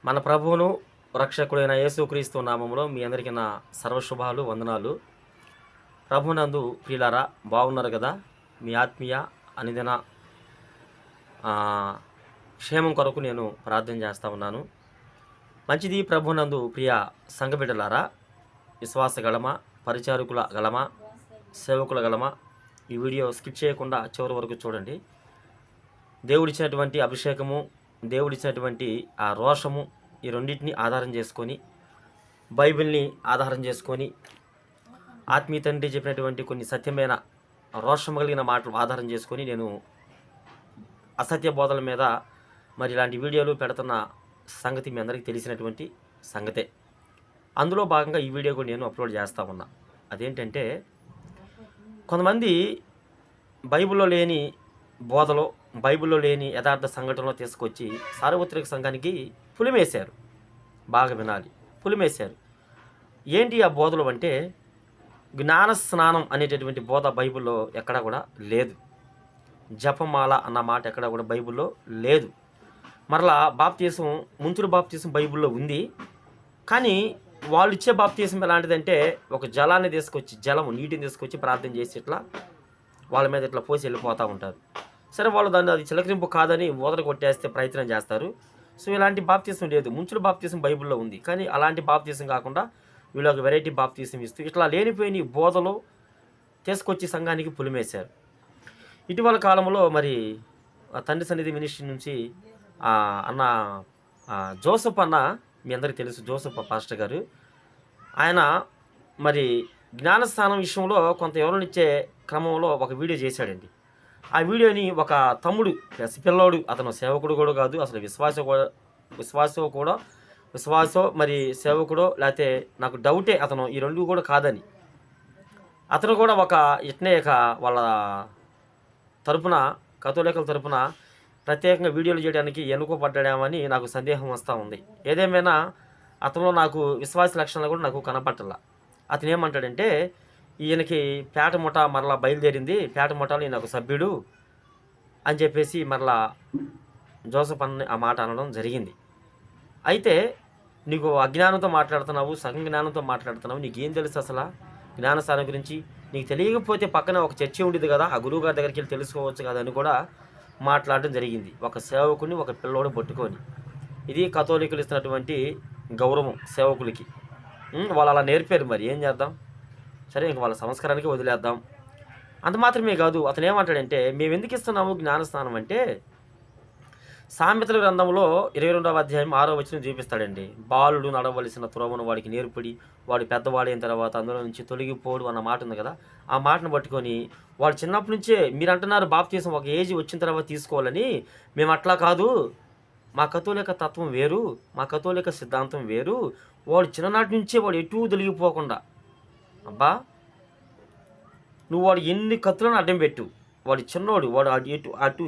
మన ప్రభువును రక్షకుడైన యేసుక్రీస్తు నామములో మీ అందరికీ నా సర్వశుభాలు వందనాలు. ప్రభునందు ప్రియులారా, బాగున్నారు కదా? మీ ఆత్మీయ అనుదిన ఆహ్, క్షేమం కొరకు నేను ప్రార్థన చేస్తా ఉన్నాను. మంచిది. ప్రభునందు ప్రియ సంఘ బిడ్డలారా, విశ్వాస గళమా, పరిచారకుల గళమా, సేవకుల గళమా, ఈ వీడియో స్కిప్ చేయకుండా చివరి వరకు చూడండి. దేవుడిచ్చినటువంటి అభిషేకము, దేవుడిచ్చినటువంటి ఆ రోషము, ఈ రెండింటిని ఆధారం చేసుకొని, బైబిల్ని ఆధారం చేసుకొని, ఆత్మీయ తండ్రి చెప్పినటువంటి కొన్ని సత్యమైన రోషం కలిగిన మాటలు ఆధారం చేసుకొని నేను అసత్య బోధల మీద మరి ఇలాంటి వీడియోలు పెడుతున్న సంగతి మీ అందరికీ తెలిసినటువంటి సంగతే. అందులో భాగంగా ఈ వీడియో కూడా నేను అప్లోడ్ చేస్తూ ఉన్నా. అదేంటంటే, కొంతమంది బైబిల్లో లేని బోధలో, బైబిల్లో లేని యథార్థ సంఘటనలో తీసుకొచ్చి సార్వత్రిక సంఘానికి పులిమేశారు. బాగా వినాలి, పులిమేశారు. ఏంటి ఆ బోధలు అంటే, జ్ఞాన స్నానం అనేటటువంటి బోధ బైబిల్లో ఎక్కడా కూడా లేదు. జపమాల అన్న మాట ఎక్కడా కూడా బైబిల్లో లేదు. మరలా బాప్తీసం, ముంచుడు బాప్తీసం బైబిల్లో ఉంది. కానీ వాళ్ళు ఇచ్చే బాప్తీసం ఎలాంటిదంటే, ఒక జలాన్ని తీసుకొచ్చి, నీటిని తీసుకొచ్చి ప్రార్థన చేసి ఇట్లా వాళ్ళ మీద ఇట్లా పోసి వెళ్ళిపోతూ ఉంటారు. సరే, వాళ్ళు దాన్ని అది చిలకరింపు కాదని ఊదర కొట్టేస్తే ప్రయత్నం చేస్తారు. సో ఇలాంటి బాప్తీసం లేదు. ముంచుడు బాప్తీసం బైబిల్లో ఉంది. కానీ అలాంటి బాప్తీసం కాకుండా వీళ్ళు ఒక వెరైటీ బాప్తీసం ఇస్తూ ఇట్లా లేనిపోయిన బోధలో తీసుకొచ్చి సంఘానికి పులిమేశారు. ఇటీవల కాలంలో మరి తండ్రి సన్నిధి మినిస్ట్రీ నుంచి అన్న జోసఫ్ అన్న, మీ అందరికీ తెలుసు, జోసఫ్ పాస్టర్ గారు. ఆయన మరి జ్ఞానస్థానం విషయంలో కొంత వివరణిచ్చే క్రమంలో ఒక వీడియో చేశాడండి. ఆ వీడియోని ఒక తమ్ముడు, పిల్లోడు, అతను సేవకుడు కూడా కాదు, అసలు విశ్వాసో మరి సేవకుడో, లేకపోతే నాకు డౌటే అతను ఈ రెండు కూడా కాదని. అతను కూడా ఒక ఇట్నే వాళ్ళ తరపున, కథోలికల తరపున ప్రత్యేకంగా వీడియోలు చేయడానికి ఎన్నుకోబడ్డామని నాకు సందేహం వస్తూ ఉంది. ఏదేమైనా అతనిలో నాకు విశ్వాస లక్షణాలు కూడా నాకు కనపట్టాల. అతను ఏమంటాడంటే, ఈయనకి పేట ముఠ మరలా బయలుదేరింది, పేట ముఠాలో ఈయన ఒక సభ్యుడు అని చెప్పేసి మరలా జోసఫ్ అన్న ఆ మాట అనడం జరిగింది. అయితే నీకు అజ్ఞానంతో మాట్లాడుతున్నావు, సగం జ్ఞానంతో మాట్లాడుతున్నావు, నీకేం తెలుసు అసలు జ్ఞానస్థానం గురించి? నీకు తెలియకపోతే పక్కన ఒక చర్చి ఉండేది కదా, ఆ గురువు గారి దగ్గరికి వెళ్ళి తెలుసుకోవచ్చు కదా అని కూడా మాట్లాడడం జరిగింది. ఒక సేవకుని, ఒక పిల్లోడు పట్టుకొని. ఇది కథోలికులు ఇస్తున్నటువంటి గౌరవం సేవకులకి. వాళ్ళు అలా నేర్పారు, మరి ఏం చేద్దాం? సరే, ఇంక వాళ్ళ సంస్కారానికి వదిలేద్దాం. అంత మాత్రమే కాదు, అతను ఏమంటాడంటే, మేము ఎందుకు ఇస్తున్నాము జ్ఞానస్నానం అంటే, సామెతల గ్రంథంలో 22వ అధ్యాయం 6వ వచనం చూపిస్తాడండి. బాలుడు నడవలసిన త్రోవను వాడికి నేర్పడి, వాడు పెద్దవాడైన తర్వాత అందులో నుంచి తొలగిపోడు అన్న మాట ఉంది కదా. ఆ మాటను పట్టుకొని వాడు చిన్నప్పటి నుంచే, మీరు అంటున్నారు బాప్తీసం ఒక ఏజ్ వచ్చిన తర్వాత తీసుకోవాలని, మేము అట్లా కాదు, మా కథోలిక తత్వం వేరు, మా కథోలిక సిద్ధాంతం వేరు, వాడు చిన్ననాటి నుంచే వాడు ఎటూ తొలగిపోకుండా, అబ్బా నువ్వు వాడు ఎన్ని కత్తులను అడ్డం పెట్టు, వాడు చిన్నోడు, వాడు అటు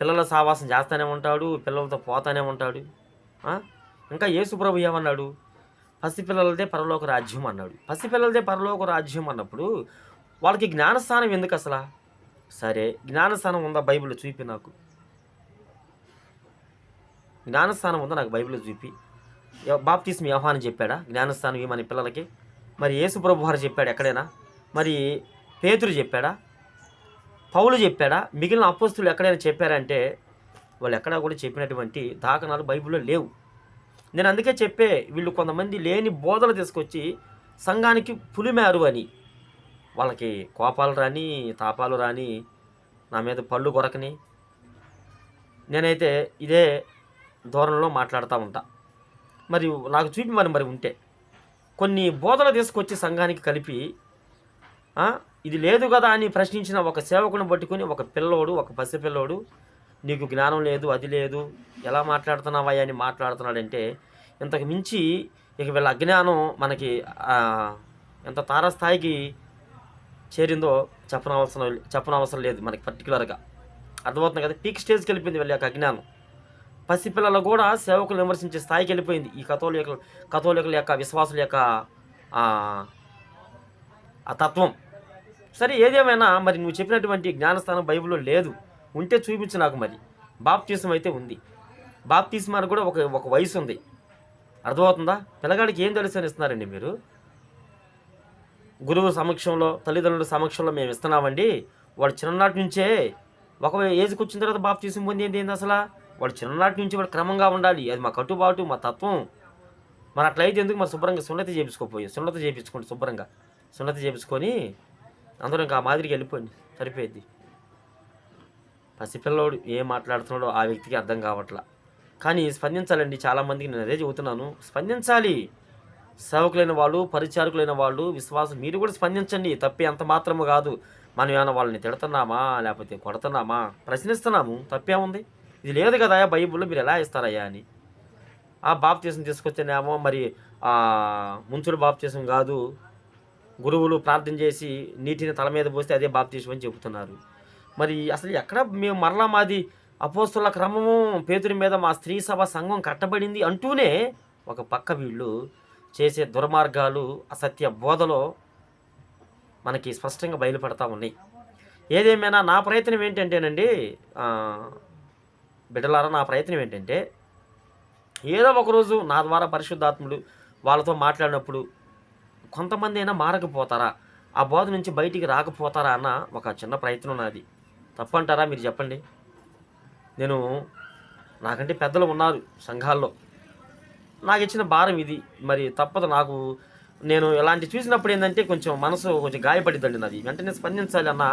పిల్లల సావాసం చేస్తూనే ఉంటాడు, పిల్లలతో పోతానే ఉంటాడు. ఇంకా యేసుప్రభు ఏమన్నాడు? పసిపిల్లలదే పరలోక రాజ్యం అన్నాడు. పసిపిల్లలదే పరలోక రాజ్యం అన్నప్పుడు వాళ్ళకి జ్ఞానస్థానం ఎందుకు అసలు? సరే, జ్ఞానస్థానం ఉందా బైబిల్లో చూపి నాకు. జ్ఞానస్థానం ఉందా నాకు బైబిల్లో చూపి. బాప్తిస్మ యోహాను చెప్పాడా జ్ఞానస్థానం ఏమని పిల్లలకి? మరి యేసుప్రభు వారు చెప్పాడు ఎక్కడైనా? మరి పేతురు చెప్పాడా? పౌలు చెప్పాడా? మిగిలిన అపోస్తులు ఎక్కడైనా చెప్పారంటే వాళ్ళు ఎక్కడా కూడా చెప్పినటువంటి దాఖనాలు బైబిల్లో లేవు. నేను అందుకే చెప్పే, వీళ్ళు కొంతమంది లేని బోధలు తీసుకొచ్చి సంఘానికి పులిమారు అని. వాళ్ళకి కోపాలు రాని, తాపాలు రాని, నా మీద పళ్ళు కొరకని, నేనైతే ఇదే ధోరణిలో మాట్లాడుతూ ఉంటా. మరి నాకు చూపి మరి ఉంటే కొన్ని బోధలు తీసుకొచ్చి సంఘానికి కలిపి ఇది లేదు కదా అని ప్రశ్నించిన ఒక సేవకుని పట్టుకొని ఒక పిల్లోడు, ఒక పసిపిల్లోడు, నీకు జ్ఞానం లేదు, అది లేదు, ఎలా మాట్లాడుతున్నావా అని మాట్లాడుతున్నాడంటే, ఇంతకు మించి ఇక వీళ్ళ అజ్ఞానం మనకి ఎంత తారస్థాయికి చేరిందో చెప్పనవసరం లేదు మనకి. పర్టికులర్గా అర్థమవుతుంది కదా, పీక్ స్టేజ్కి వెళ్ళిపోయింది వీళ్ళ యొక్క అజ్ఞానం. పసిపిల్లలు కూడా సేవకులు విమర్శించే స్థాయికి వెళ్ళిపోయింది ఈ కథోలికుల యొక్క విశ్వాసుల యొక్క ఆ తత్వం. సరే, ఏదేమైనా మరి నువ్వు చెప్పినటువంటి జ్ఞానస్థానం బైబిల్లో లేదు, ఉంటే చూపించు నాకు. మరి బాప్తిస్మం అయితే ఉంది. బాప్తిస్మానికి కూడా ఒక వయసు ఉంది. అర్థమవుతుందా? పిల్లగాడికి ఏం తెలుసు అని ఇస్తున్నారండి మీరు? గురువు సమక్షంలో, తల్లిదండ్రుల సమక్షంలో మేము ఇస్తున్నామండి. వాడు చిన్ననాటి నుంచే ఒక ఏజ్‌కి వచ్చిన తర్వాత బాప్తిసం పొందేది ఏంది అసలా? వాడు చిన్ననాటి నుంచి వాడు క్రమంగా ఉండాలి. అది మా కట్టుబాటు, మా తత్వం. మరి అట్లయితే ఎందుకు మరి శుభ్రంగా సున్నతి చేపించుకోపోయి సున్నతి చేపించుకోండి శుభ్రంగా. సున్నతి చేపించుకొని అందరూ ఇంకా ఆ మాదిరికి వెళ్ళిపోండి సరిపోయిద్ది. పసిపిల్లోడు ఏం మాట్లాడుతున్నాడో ఆ వ్యక్తికి అర్థం కావట్లా. కానీ స్పందించాలండి. చాలామందికి నేను అదే చెబుతున్నాను. స్పందించాలి. సేవకులైన వాళ్ళు, పరిచారకులైన వాళ్ళు, విశ్వాసం మీరు కూడా స్పందించండి. తప్పే అంత మాత్రము కాదు. మనం ఏమైనా వాళ్ళని తిడుతున్నామా? లేకపోతే కొడుతున్నామా? ప్రశ్నిస్తున్నాము. తప్పేముంది? ఇది లేదు కదా బైబిల్‌లో మీరు ఎలా ఇస్తారయ్యా అని. ఆ బాప్తీసం తీసుకొస్తేనేమో మరి ముంచుడు బాప్తీసం కాదు. గురువులు ప్రార్థన చేసి నీటిని తల మీద పోస్తే అదే బాప్తీసం అని చెబుతున్నారు. మరి అసలు ఎక్కడ మేము మరలా మాది అపోస్తలుల క్రమము పేతురు మీద మా స్త్రీ సభ సంఘం కట్టబడింది అంటూనే ఒక పక్క వీళ్ళు చేసే దుర్మార్గాలు, అసత్య బోధలో మనకి స్పష్టంగా బయలుపడతా ఉన్నాయి. ఏదేమైనా నా ప్రయత్నం ఏంటంటేనండి, బిడ్డలారా, నా ప్రయత్నం ఏంటంటే ఏదో ఒకరోజు నా ద్వారా పరిశుద్ధాత్ముడు వాళ్ళతో మాట్లాడినప్పుడు కొంతమంది అయినా మారకపోతారా, ఆ బోధ నుంచి బయటికి రాకపోతారా అన్న ఒక చిన్న ప్రయత్నం నాది. తప్పంటారా మీరు చెప్పండి? నేను నాకంటే పెద్దలు ఉన్నారు సంఘాల్లో. నాకు ఇచ్చిన భారం ఇది. మరి తప్పదు నాకు. నేను ఇలాంటి చూసినప్పుడు ఏంటంటే కొంచెం మనసు కొంచెం గాయపడిద్దండి నాది. వెంటనే స్పందించాలి అన్న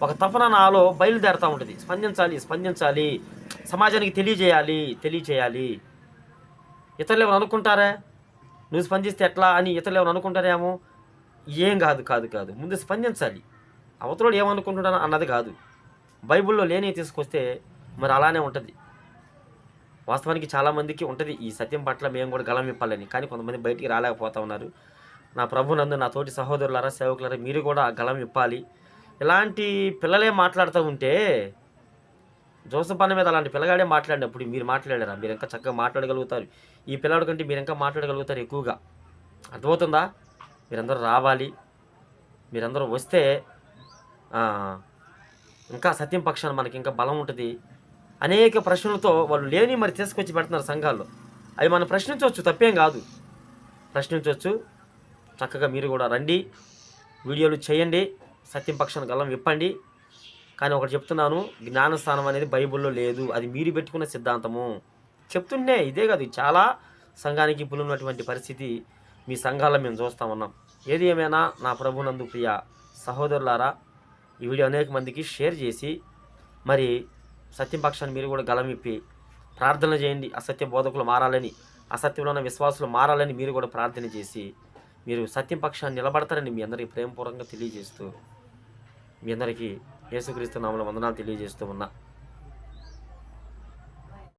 ఒక తపన నాలో బయలుదేరుతూ ఉంటుంది. స్పందించాలి, స్పందించాలి, సమాజానికి తెలియచేయాలి. ఇతరులు ఏమైనా అనుకుంటారా? నువ్వు స్పందిస్తే ఎట్లా అని ఇతరులు ఏమైనా అనుకుంటారేమో. ఏం కాదు. ముందు స్పందించాలి. అవతలోడు ఏమనుకుంటున్నాను అన్నది కాదు. బైబిల్లో లేనివి తీసుకొస్తే మరి అలానే ఉంటుంది. వాస్తవానికి చాలామందికి ఉంటుంది ఈ సత్యం పట్ల మేము కూడా గళం విప్పాలని. కానీ కొంతమంది బయటికి రాలేకపోతూ ఉన్నారు. నా ప్రభునందు నా తోటి సహోదరులారా, సేవకులారా, మీరు కూడా గళం విప్పాలి. ఇలాంటి పిల్లలే మాట్లాడుతూ ఉంటే జోసఫ్ అన్న మీద అలాంటి పిల్లగాడే మాట్లాడినప్పుడు మీరు మాట్లాడారా? మీరు ఇంకా చక్కగా మాట్లాడగలుగుతారు. ఈ పిల్లవాడి కంటే మీరు ఇంకా మాట్లాడగలుగుతారు ఎక్కువగా. అర్థమవుతుందా? మీరందరూ రావాలి. మీరందరూ వస్తే ఇంకా సత్యం పక్షాన మనకి ఇంకా బలం ఉంటుంది. అనేక ప్రశ్నలతో వాళ్ళు లేని మరి తీసుకొచ్చి పెడుతున్నారు సంఘాల్లో. అవి మనం ప్రశ్నించవచ్చు, తప్పేం కాదు. ప్రశ్నించవచ్చు. చక్కగా మీరు కూడా రండి, వీడియోలు చేయండి, సత్యం పక్షాన గలం విప్పండి. కానీ ఒకటి చెప్తున్నాను, జ్ఞానస్థానం అనేది బైబిల్లో లేదు. అది మీరు పెట్టుకున్న సిద్ధాంతము. చెప్తుండే ఇదే కాదు, చాలా సంఘానికి పులున్నటువంటి పరిస్థితి మీ సంఘాల్లో మేము చూస్తూ ఉన్నాం. ఏది ఏమైనా నా ప్రభునందు ప్రియ సహోదరులారా, ఈ వీడియో అనేక మందికి షేర్ చేసి మరి సత్యం పక్షాన్ని మీరు కూడా గలం విప్పి ప్రార్థన చేయండి. అసత్య బోధకులు మారాలని, అసత్యంలో ఉన్న విశ్వాసులు మారాలని మీరు కూడా ప్రార్థన చేసి మీరు సత్యం పక్షాన్ని నిలబడతారని మీ అందరికీ ప్రేమపూర్వకంగా తెలియజేస్తూ, మీ అందరికీ యేసుక్రీస్తు నామములో వందనాలు తెలియజేస్తూ ఉన్నా.